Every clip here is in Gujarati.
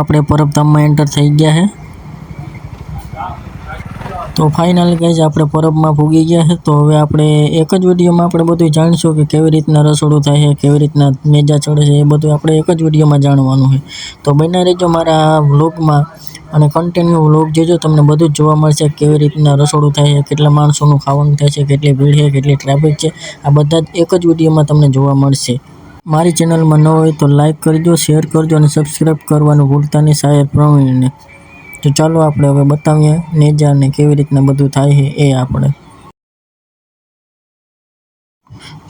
આપણે પરબધામમાં એન્ટર થઈ ગયા છે। તો ફાઇનલી ગાઈઝ આપણે પરબમાં ભૂગી ગયા છે। તો હવે આપણે એક જ વિડીયોમાં આપણે બધું જાણીશું કે કેવી રીતના રસોડું થાય છે, કેવી રીતના નેજા ચડે છે, એ બધું આપણે એક જ વિડીયોમાં જાણવાનું છે। તો બન્યા રહેજો મારા વ્લોગમાં અને કન્ટિન્યુ વ્લોગ જોજો, તમને બધું જ જોવા મળશે કેવી રીતના રસોડું થાય છે, કેટલા માણસોનું ખાવાનું થાય છે, કેટલી ભીડ છે, કેટલી ટ્રાફિક છે, આ બધા જ એક જ વિડીયોમાં તમને જોવા મળશે। મારી ચેનલમાં ન હોય તો લાઇક કરજો, શેર કરજો અને સબસ્ક્રાઈબ કરવાનું ભૂલતા નહીં શાયર પ્રવીણને। તો ચાલો આપણે હવે બતાવીએ નેજા ને કેવી રીતના બધું થાય છે એ આપણે।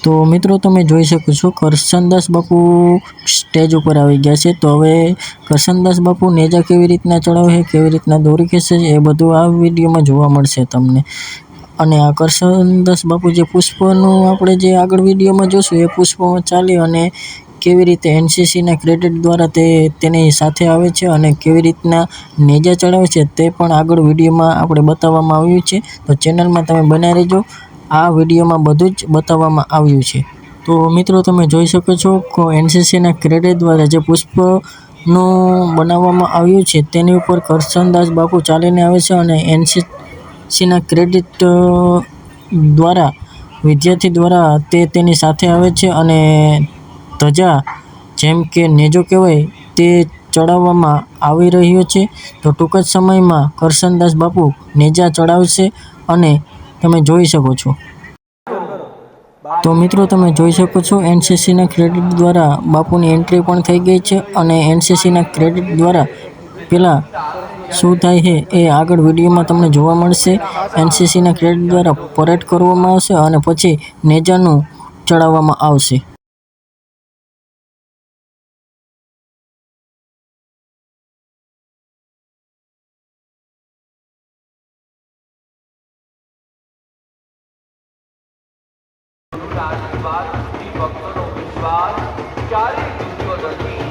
તો મિત્રો તમે જોઈ શકો છો કરશનદાસ બાપુ સ્ટેજ ઉપર આવી ગયા છે। તો હવે કરશનદાસ બાપુ નેજા કેવી રીતના ચડાવે છે, કેવી રીતના દોરી ખેંચે છે, એ બધું આ વિડીયોમાં જોવા મળશે તમને। અને આ કરશનદાસ બાપુ જે પુષ્પનું આપણે જે આગળ વિડીયોમાં જોશું એ પુષ્પમાં ચાલી અને કેવી રીતે એનસીસીના ક્રેડિટ દ્વારા તેની સાથે આવે છે અને કેવી રીતના નેજા ચડાવે છે તે પણ આગળ વિડીયોમાં આપણે બતાવવામાં આવ્યું છે। તો ચેનલમાં તમે બનાવી રહેજો, આ વિડીયોમાં બધું જ બતાવવામાં આવ્યું છે। તો મિત્રો તમે જોઈ શકો છો કે એનસીસીના ક્રેડિટ દ્વારા જે પુષ્પનું બનાવવામાં આવ્યું છે તેની ઉપર કરશનદાસ બાપુ ચાલીને આવે છે અને એનસીસીના ક્રેડિટ દ્વારા વિદ્યાર્થી દ્વારા તેની સાથે આવે છે અને ધજા જેમ કે નેજો કહેવાય તે ચડાવવામાં આવી રહ્યો છે। તો ટૂંક જ સમયમાં કરશનદાસ બાપુ નેજા ચડાવશે અને તમે જોઈ શકો છો। તો મિત્રો તમે જોઈ શકો છો એનસીસીના ક્રેડિટ દ્વારા બાપુની એન્ટ્રી પણ થઈ ગઈ છે અને એનસીસીના ક્રેડિટ દ્વારા પહેલાં શું થાય છે એ આગળ વિડીયોમાં તમને જોવા મળશે। એનસીસીના ક્રેડિટ દ્વારા પરેડ કરવામાં આવશે અને પછી નેજાનું ચડાવવામાં આવશે। આશીર્વાદ ભક્તોનો વિશ્વાસ ચારે દુર્યોધનની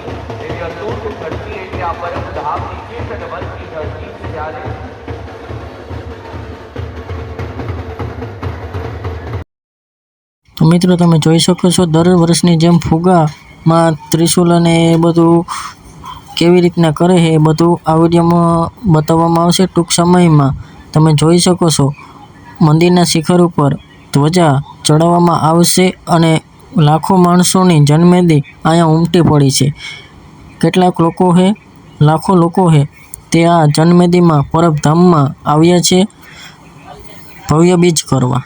એવી અતૂટ ધરતી એટલે આ પરમ ધામની ચેતનવંતી ધરતી છે। ત્યારે તો મિત્રો તમે જોઈ શકો છો દર વર્ષની જેમ ફુગામાં ત્રિશુલ અને એ બધું કેવી રીતના કરે છે એ બધું આ વિડીયોમાં બતાવવામાં આવશે। ટૂંક સમયમાં તમે જોઈ શકો છો મંદિરના શિખર ઉપર ધ્વજા ચડાવવામાં આવશે અને લાખો માણસોની જનમેદી અહીંયા ઉમટી પડી છે। કેટલાક લોકો છે, લાખો લોકો છે તે આ જનમેદીમાં પરબધામમાં આવ્યા છે ભવ્ય બીજ કરવા।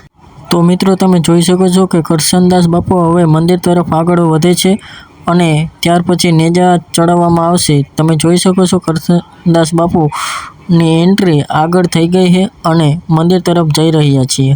તો મિત્રો તમે જોઈ શકો છો કે કરશનદાસ બાપુ હવે મંદિર તરફ આગળ વધે છે અને ત્યાર પછી નેજા ચડાવવામાં આવશે। તમે જોઈ શકો છો કરશનદાસ બાપુની એન્ટ્રી આગળ થઈ ગઈ છે અને મંદિર તરફ જઈ રહ્યા છીએ।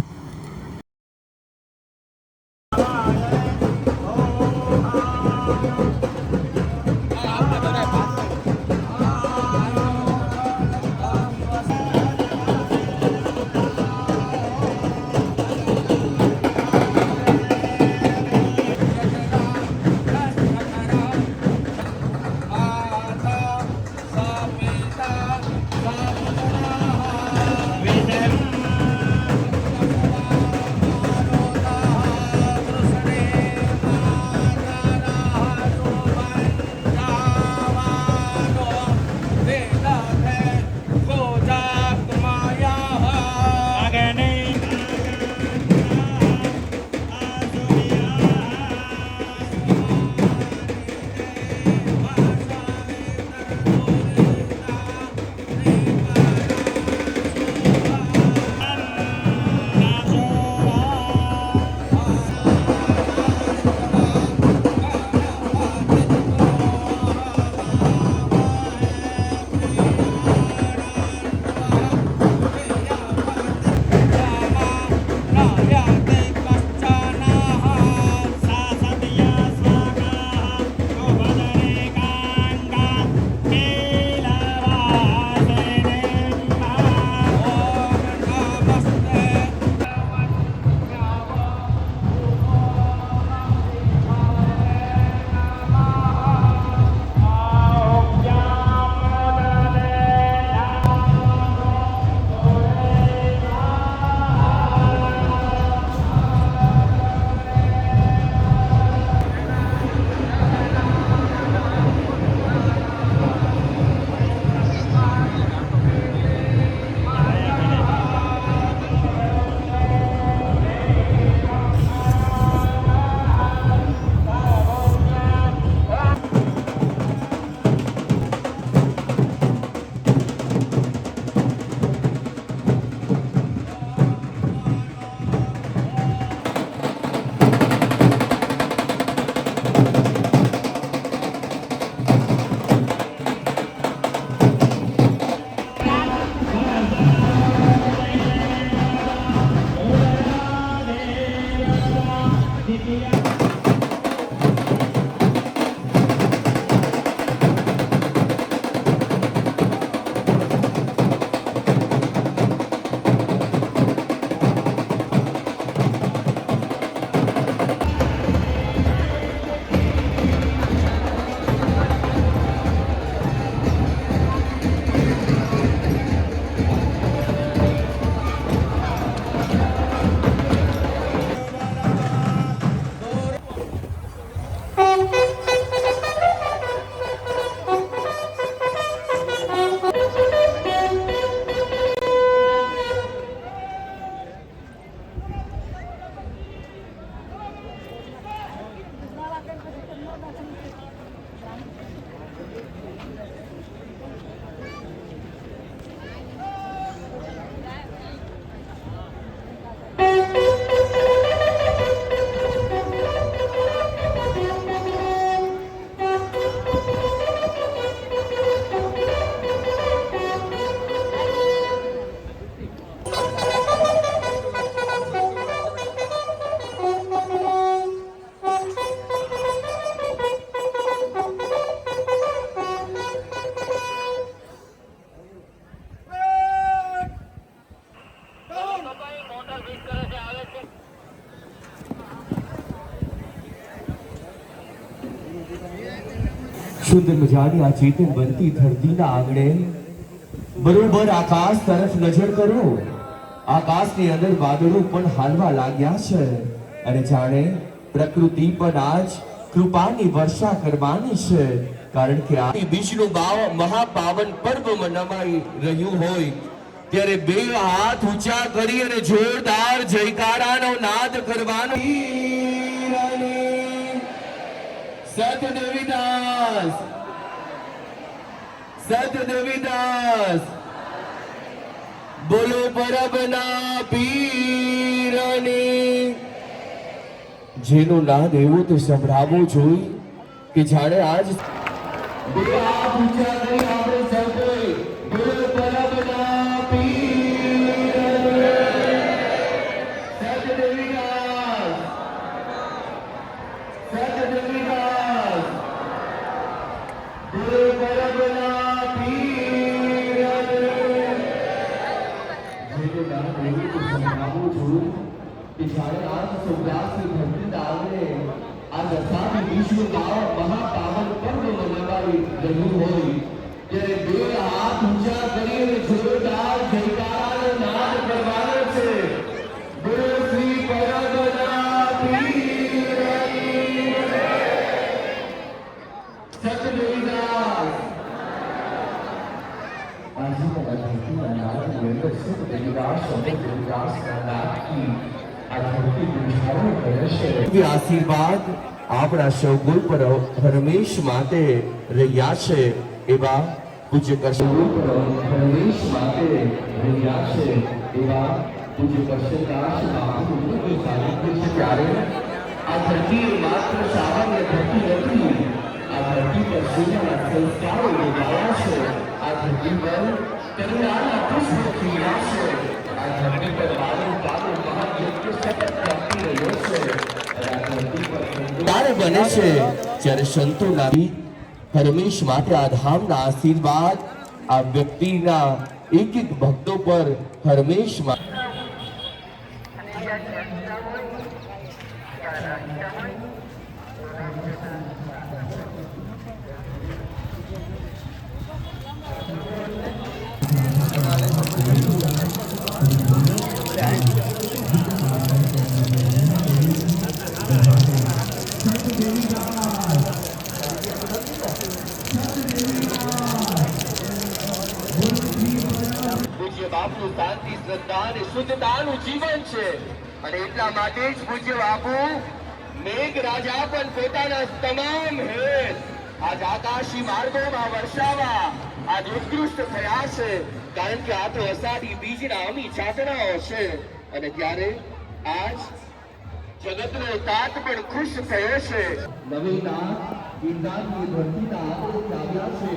સુંદર મજાની આ ચેતન બનતી ધરતીના આંગણે બરોબર આકાશ તરફ નજર કરો. આકાશની અંદર વાદળો પણ હાલવા લાગ્યા છે અને જાણે પ્રકૃતિ પણ આજ કૃપાની વર્ષા કરવાની છે. કારણ કે આ બીજનું મહાપાવન પર્વ મનાવાઈ રહ્યું હોય ત્યારે બે હાથ ઊંચા કરી અને જોરદાર જયકારાનો નાદ કરવાનો. સતદેવીદાસ સતદેવીદાસ બોલો પરબના પીરની. જેનું નાદ એવું તો સંભળાવવું જોઈએ કે જાણે આજ બે હાથ ઊંચા કરી આપણે સૌ કોઈ બોલો પરબના પીરની. સતદેવીદાસ સતદેવીદાસ બોલો પરબના પીરની. જેનું નાદ એવું તો સંભળાવવું જોઈએ કે જાણે આજ સૌરાષ્ટ્ર ધરતીના આંગણે આ દશામી વિશ્વ મહાપાવન પર્વ મનાવાઈ રહ્યું હોય ત્યારે બે હાથ ઊંચા કરી અને જોરદાર જયકારાનો નાદ કરવાનો છે. બોલો શ્રી પરબના પીરની. સતદેવીદાસ આજના ધરતીના નાદની અંદર સતદેવીદાસ અને દેવીદાસના નાદથી આ ધરતી ઉછાળો કરે છે. આશીર્વાદ આપણા સૌ કોઈ પર હરમેશ માટે રહ્યા છે એવા પૂજ્ય કરશન હરમેશ માટે રહ્યા છે એવા પૂજ્ય કરશનદાસ બાપુનું સાનિધ્ય છે. ત્યારે આ ધરતી માત્ર સામાન્ય ધરતી નથી. આ ધરતી પર સેનાના સંસ્કારો યોજાયા છે. આ ધરતી પર કરુણાના પુષ્પ ખીલ્યા છે. આ ધરતી પર બાળક બાળક મહાયજ્ઞ સતત ચાલતી રહ્યો છે. ત્યારે બને છે જ્યારે સંતોના હરમેશ માટે આ ધામના આશીર્વાદ આ વ્યક્તિના એક એક ભક્તો પર હરમેશ બાપુ શાંતિ શ્રદ્ધા અને શુદ્ધતાનું જીવન છે અને એટલા માટે જ પૂજ્ય બાપુ મેઘરાજા પણ પોતાના તમામ હેત આજ આકાશી માર્ગોમાં વર્ષાવા આજ ઉત્કૃષ્ટ થયા છે. કારણ કે આ તો અષાઢી બીજના અમી ચાતણાઓ છે અને ત્યારે આજ જગતનો તાત પણ ખુશ થયો છે. નવીના ગિરનારની ધરતીના આંગણે આવ્યા છે.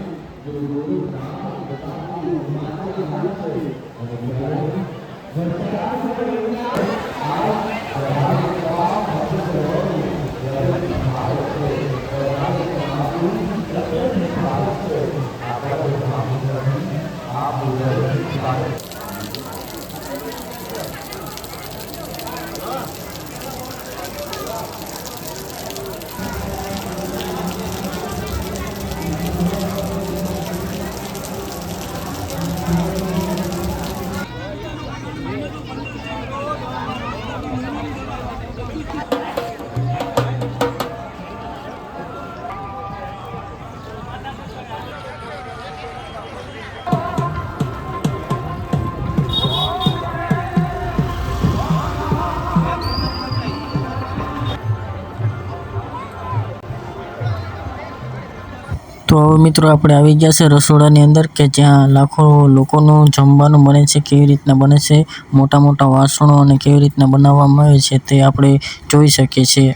તો હવે મિત્રો આપણે આવી ગયા છે રસોડાની અંદર કે જ્યાં લાખો લોકોનું જમવાનું બને છે. કેવી રીતના બને છે, મોટા મોટા વાસણો અને કેવી રીતના બનાવવામાં આવે છે તે આપણે જોઈ શકીએ છીએ.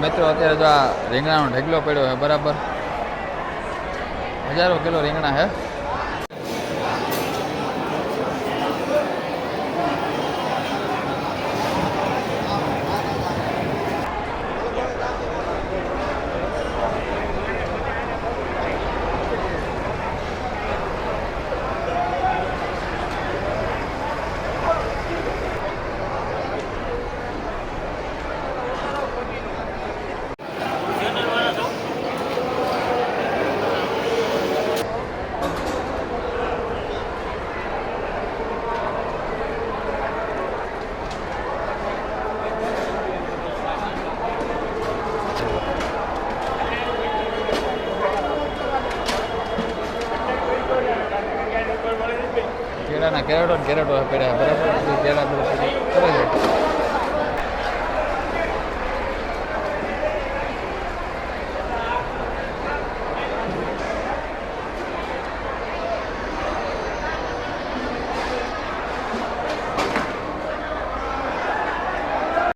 મિત્રો અત્યારે જો આ રીંગણાનો ઢગલો પડ્યો છે બરાબર, હજારો કિલો રીંગણા છે. કેળાના કેરેટો પડ્યા બરાબર, કેળા કરે છે.